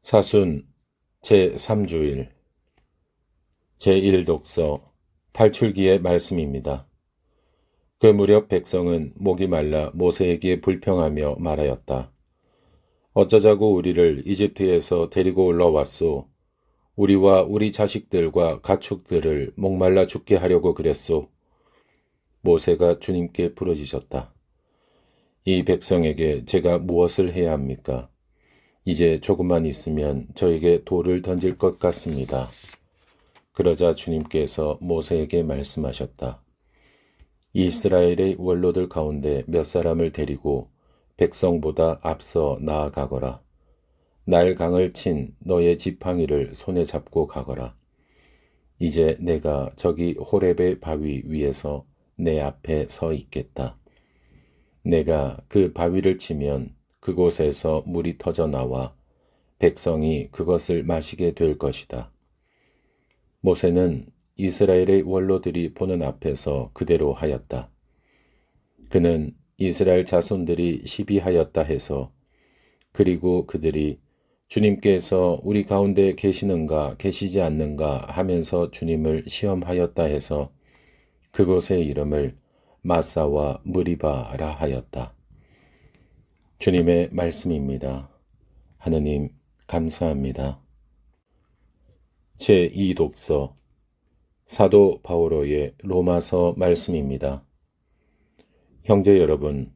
사순 제3주일 제1독서 탈출기의 말씀입니다. 그 무렵 백성은 목이 말라 모세에게 불평하며 말하였다. 어쩌자고 우리를 이집트에서 데리고 올라왔소. 우리와 우리 자식들과 가축들을 목말라 죽게 하려고 그랬소. 모세가 주님께 부르짖었다. 이 백성에게 제가 무엇을 해야 합니까? 이제 조금만 있으면 저에게 돌을 던질 것 같습니다. 그러자 주님께서 모세에게 말씀하셨다. 이스라엘의 원로들 가운데 몇 사람을 데리고 백성보다 앞서 나아가거라. 날 강을 친 너의 지팡이를 손에 잡고 가거라. 이제 내가 저기 호렙의 바위 위에서 내 앞에 서 있겠다. 내가 그 바위를 치면 그곳에서 물이 터져 나와 백성이 그것을 마시게 될 것이다. 모세는 이스라엘의 원로들이 보는 앞에서 그대로 하였다. 그는 이스라엘 자손들이 시비하였다 해서 그리고 그들이 주님께서 우리 가운데 계시는가 계시지 않는가 하면서 주님을 시험하였다 해서 그곳의 이름을 마사와 무리바라 하였다. 주님의 말씀입니다. 하느님 감사합니다. 제2독서 사도 바오로의 로마서 말씀입니다. 형제 여러분,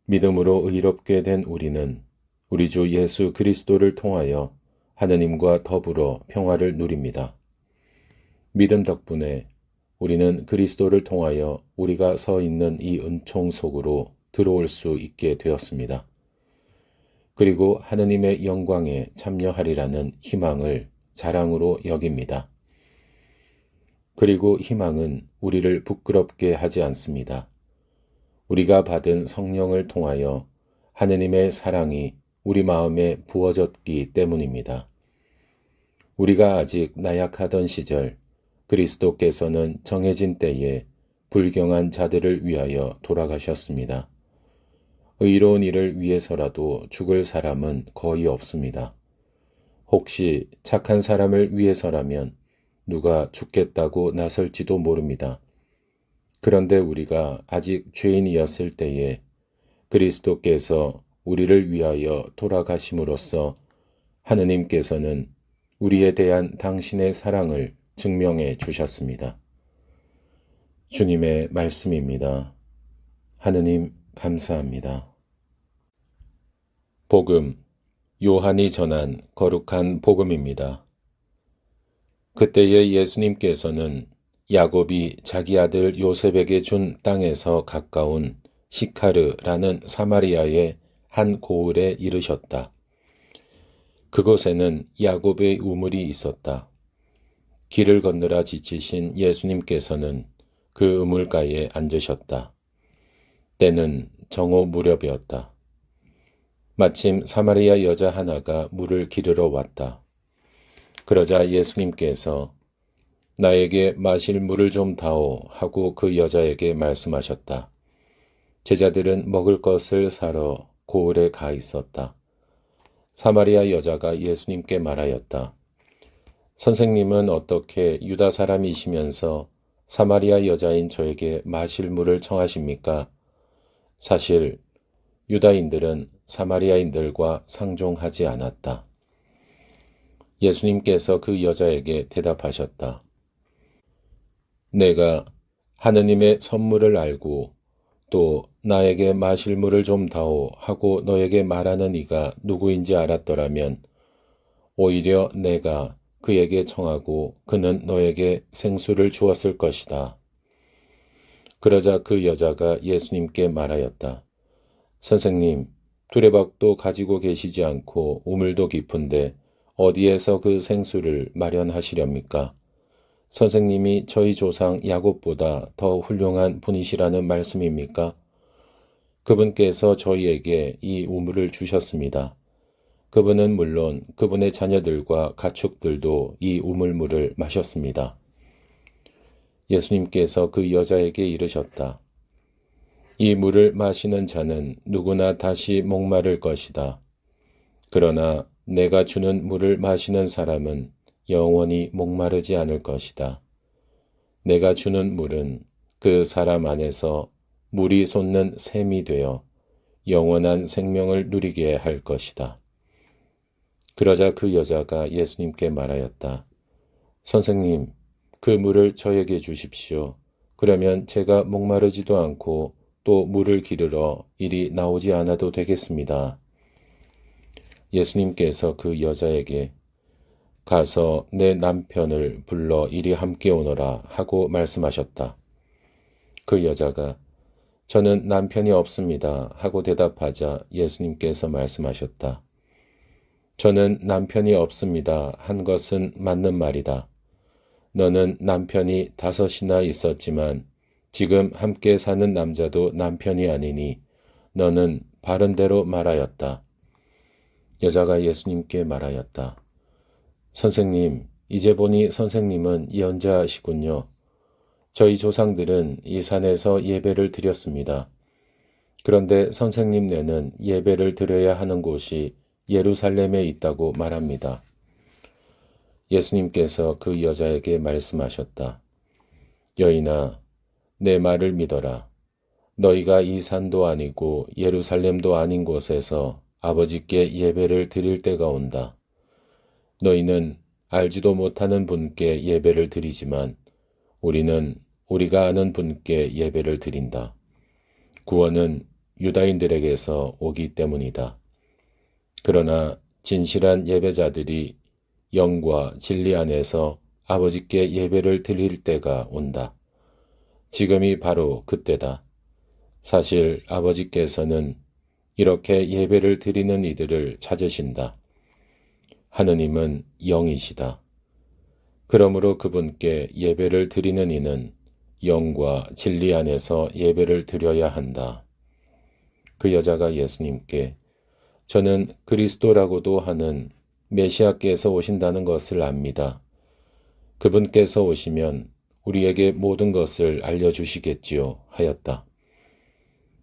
믿음으로 의롭게 된 우리는 우리 주 예수 그리스도를 통하여 하느님과 더불어 평화를 누립니다. 믿음 덕분에 우리는 그리스도를 통하여 우리가 서 있는 이 은총 속으로 들어올 수 있게 되었습니다. 그리고 하느님의 영광에 참여하리라는 희망을 자랑으로 여깁니다. 그리고 희망은 우리를 부끄럽게 하지 않습니다. 우리가 받은 성령을 통하여 하느님의 사랑이 우리 마음에 부어졌기 때문입니다. 우리가 아직 나약하던 시절 그리스도께서는 정해진 때에 불경한 자들을 위하여 돌아가셨습니다. 의로운 일을 위해서라도 죽을 사람은 거의 없습니다. 혹시 착한 사람을 위해서라면 누가 죽겠다고 나설지도 모릅니다. 그런데 우리가 아직 죄인이었을 때에 그리스도께서 우리를 위하여 돌아가심으로써 하느님께서는 우리에 대한 당신의 사랑을 증명해 주셨습니다. 주님의 말씀입니다. 하느님 감사합니다. 복음, 요한이 전한 거룩한 복음입니다. 그때에 예수님께서는 야곱이 자기 아들 요셉에게 준 땅에서 가까운 시카르라는 사마리아의 한 고을에 이르셨다. 그곳에는 야곱의 우물이 있었다. 길을 건너라 지치신 예수님께서는 그 우물가에 앉으셨다. 때는 정오 무렵이었다. 마침 사마리아 여자 하나가 물을 기르러 왔다. 그러자 예수님께서 나에게 마실 물을 좀 다오 하고 그 여자에게 말씀하셨다. 제자들은 먹을 것을 사러 고을에 가 있었다. 사마리아 여자가 예수님께 말하였다. 선생님은 어떻게 유다 사람이시면서 사마리아 여자인 저에게 마실 물을 청하십니까? 사실 유다인들은 사마리아인들과 상종하지 않았다. 예수님께서 그 여자에게 대답하셨다. 내가 하느님의 선물을 알고 또 나에게 마실 물을 좀 다오 하고 너에게 말하는 이가 누구인지 알았더라면 오히려 내가 그에게 청하고 그는 너에게 생수를 주었을 것이다. 그러자 그 여자가 예수님께 말하였다. 선생님, 두레박도 가지고 계시지 않고 우물도 깊은데 어디에서 그 생수를 마련하시렵니까? 선생님이 저희 조상 야곱보다 더 훌륭한 분이시라는 말씀입니까? 그분께서 저희에게 이 우물을 주셨습니다. 그분은 물론 그분의 자녀들과 가축들도 이 우물물을 마셨습니다. 예수님께서 그 여자에게 이르셨다. 이 물을 마시는 자는 누구나 다시 목마를 것이다. 그러나 내가 주는 물을 마시는 사람은 영원히 목마르지 않을 것이다. 내가 주는 물은 그 사람 안에서 물이 솟는 샘이 되어 영원한 생명을 누리게 할 것이다. 그러자 그 여자가 예수님께 말하였다. 선생님, 그 물을 저에게 주십시오. 그러면 제가 목마르지도 않고 또 물을 기르러 이리 나오지 않아도 되겠습니다. 예수님께서 그 여자에게 가서 내 남편을 불러 이리 함께 오너라 하고 말씀하셨다. 그 여자가 저는 남편이 없습니다 하고 대답하자 예수님께서 말씀하셨다. 저는 남편이 없습니다 한 것은 맞는 말이다. 너는 남편이 5이나 있었지만 지금 함께 사는 남자도 남편이 아니니 너는 바른 대로 말하였다. 여자가 예수님께 말하였다. 선생님, 이제 보니 선생님은 연자시군요. 저희 조상들은 이 산에서 예배를 드렸습니다. 그런데 선생님네는 예배를 드려야 하는 곳이 예루살렘에 있다고 말합니다. 예수님께서 그 여자에게 말씀하셨다. 여인아, 내 말을 믿어라. 너희가 이 산도 아니고 예루살렘도 아닌 곳에서 아버지께 예배를 드릴 때가 온다. 너희는 알지도 못하는 분께 예배를 드리지만 우리는 우리가 아는 분께 예배를 드린다. 구원은 유다인들에게서 오기 때문이다. 그러나 진실한 예배자들이 영과 진리 안에서 아버지께 예배를 드릴 때가 온다. 지금이 바로 그때다. 사실 아버지께서는 이렇게 예배를 드리는 이들을 찾으신다. 하느님은 영이시다. 그러므로 그분께 예배를 드리는 이는 영과 진리 안에서 예배를 드려야 한다. 그 여자가 예수님께 저는 그리스도라고도 하는 메시아께서 오신다는 것을 압니다. 그분께서 오시면 우리에게 모든 것을 알려주시겠지요 하였다.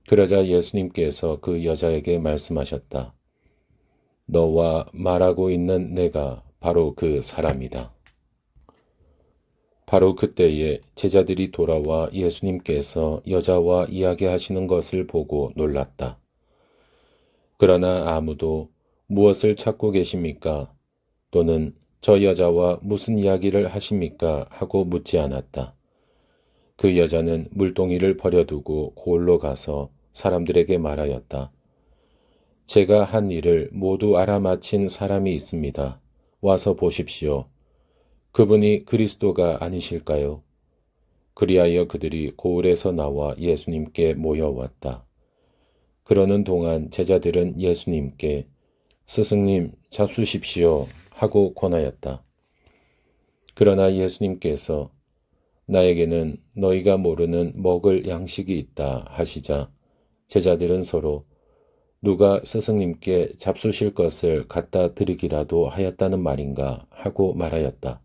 그러자 예수님께서 그 여자에게 말씀하셨다. 너와 말하고 있는 내가 바로 그 사람이다. 바로 그때에 제자들이 돌아와 예수님께서 여자와 이야기하시는 것을 보고 놀랐다. 그러나 아무도 무엇을 찾고 계십니까? 또는 저 여자와 무슨 이야기를 하십니까? 하고 묻지 않았다. 그 여자는 물동이를 버려두고 골로 가서 사람들에게 말하였다. 제가 한 일을 모두 알아맞힌 사람이 있습니다. 와서 보십시오. 그분이 그리스도가 아니실까요? 그리하여 그들이 고을에서 나와 예수님께 모여왔다. 그러는 동안 제자들은 예수님께 스승님 잡수십시오 하고 권하였다. 그러나 예수님께서 나에게는 너희가 모르는 먹을 양식이 있다 하시자 제자들은 서로 누가 스승님께 잡수실 것을 갖다 드리기라도 하였다는 말인가 하고 말하였다.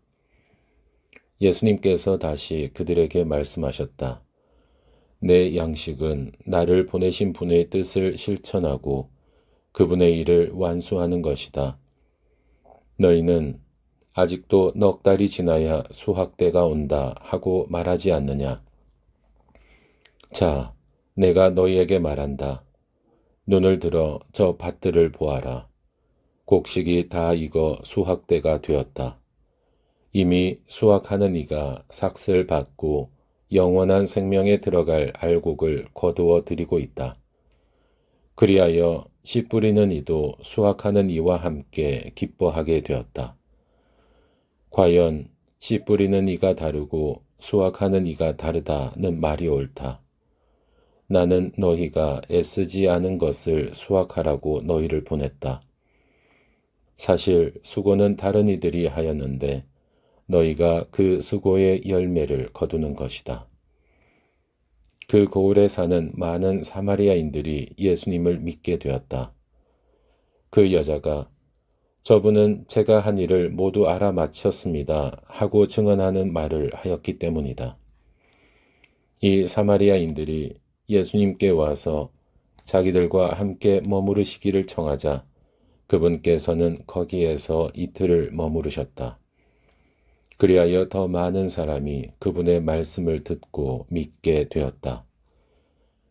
예수님께서 다시 그들에게 말씀하셨다. 내 양식은 나를 보내신 분의 뜻을 실천하고 그분의 일을 완수하는 것이다. 너희는 아직도 넉 달이 지나야 수확 때가 온다 하고 말하지 않느냐. 자, 내가 너희에게 말한다. 눈을 들어 저 밭들을 보아라. 곡식이 다 익어 수확 때가 되었다. 이미 수확하는 이가 삭슬 받고 영원한 생명에 들어갈 알곡을 거두어 드리고 있다. 그리하여 씨 뿌리는 이도 수확하는 이와 함께 기뻐하게 되었다. 과연 씨 뿌리는 이가 다르고 수확하는 이가 다르다는 말이 옳다. 나는 너희가 애쓰지 않은 것을 수확하라고 너희를 보냈다. 사실 수고는 다른 이들이 하였는데 너희가 그 수고의 열매를 거두는 것이다. 그 고을에 사는 많은 사마리아인들이 예수님을 믿게 되었다. 그 여자가 저분은 제가 한 일을 모두 알아맞혔습니다 하고 증언하는 말을 하였기 때문이다. 이 사마리아인들이 예수님께 와서 자기들과 함께 머무르시기를 청하자 그분께서는 거기에서 이틀을 머무르셨다. 그리하여 더 많은 사람이 그분의 말씀을 듣고 믿게 되었다.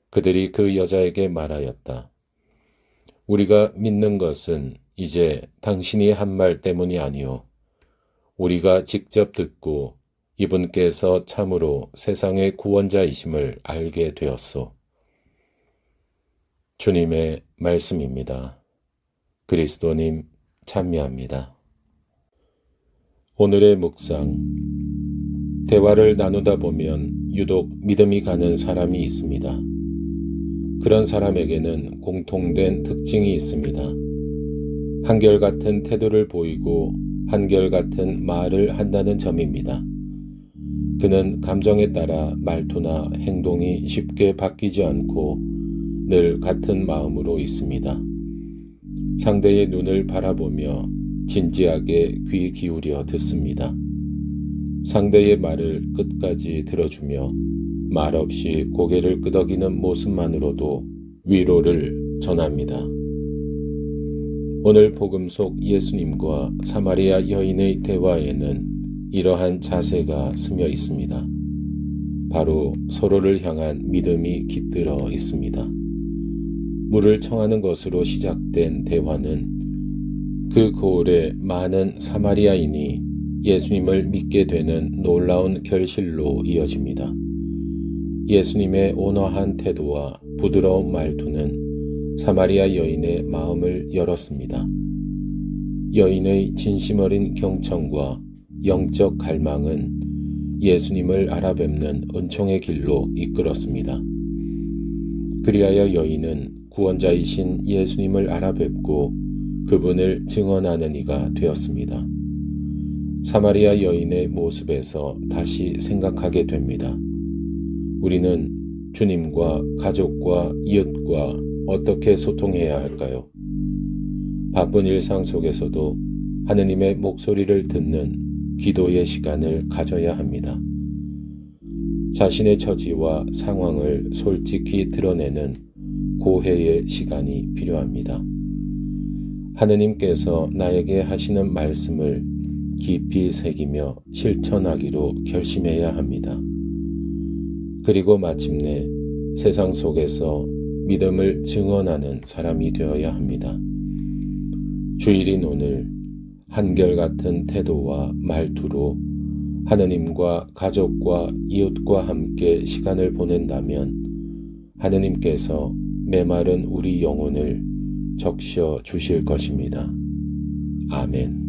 그들이 그 여자에게 말하였다. 우리가 믿는 것은 이제 당신이 한 말 때문이 아니오. 우리가 직접 듣고 이분께서 참으로 세상의 구원자이심을 알게 되었소. 주님의 말씀입니다. 그리스도님 찬미합니다. 오늘의 묵상. 대화를 나누다 보면 유독 믿음이 가는 사람이 있습니다. 그런 사람에게는 공통된 특징이 있습니다. 한결같은 태도를 보이고 한결같은 말을 한다는 점입니다. 그는 감정에 따라 말투나 행동이 쉽게 바뀌지 않고 늘 같은 마음으로 있습니다. 상대의 눈을 바라보며 진지하게 귀 기울여 듣습니다. 상대의 말을 끝까지 들어주며 말없이 고개를 끄덕이는 모습만으로도 위로를 전합니다. 오늘 복음 속 예수님과 사마리아 여인의 대화에는 이러한 자세가 스며 있습니다. 바로 서로를 향한 믿음이 깃들어 있습니다. 물을 청하는 것으로 시작된 대화는 그 고을에 많은 사마리아인이 예수님을 믿게 되는 놀라운 결실로 이어집니다. 예수님의 온화한 태도와 부드러운 말투는 사마리아 여인의 마음을 열었습니다. 여인의 진심 어린 경청과 영적 갈망은 예수님을 알아뵙는 은총의 길로 이끌었습니다. 그리하여 여인은 구원자이신 예수님을 알아뵙고 그분을 증언하는 이가 되었습니다. 사마리아 여인의 모습에서 다시 생각하게 됩니다. 우리는 주님과 가족과 이웃과 어떻게 소통해야 할까요? 바쁜 일상 속에서도 하느님의 목소리를 듣는 기도의 시간을 가져야 합니다. 자신의 처지와 상황을 솔직히 드러내는 고해의 시간이 필요합니다. 하느님께서 나에게 하시는 말씀을 깊이 새기며 실천하기로 결심해야 합니다. 그리고 마침내 세상 속에서 믿음을 증언하는 사람이 되어야 합니다. 주일인 오늘 한결같은 태도와 말투로 하느님과 가족과 이웃과 함께 시간을 보낸다면 하느님께서 메마른 우리 영혼을 적셔 주실 것입니다. 아멘.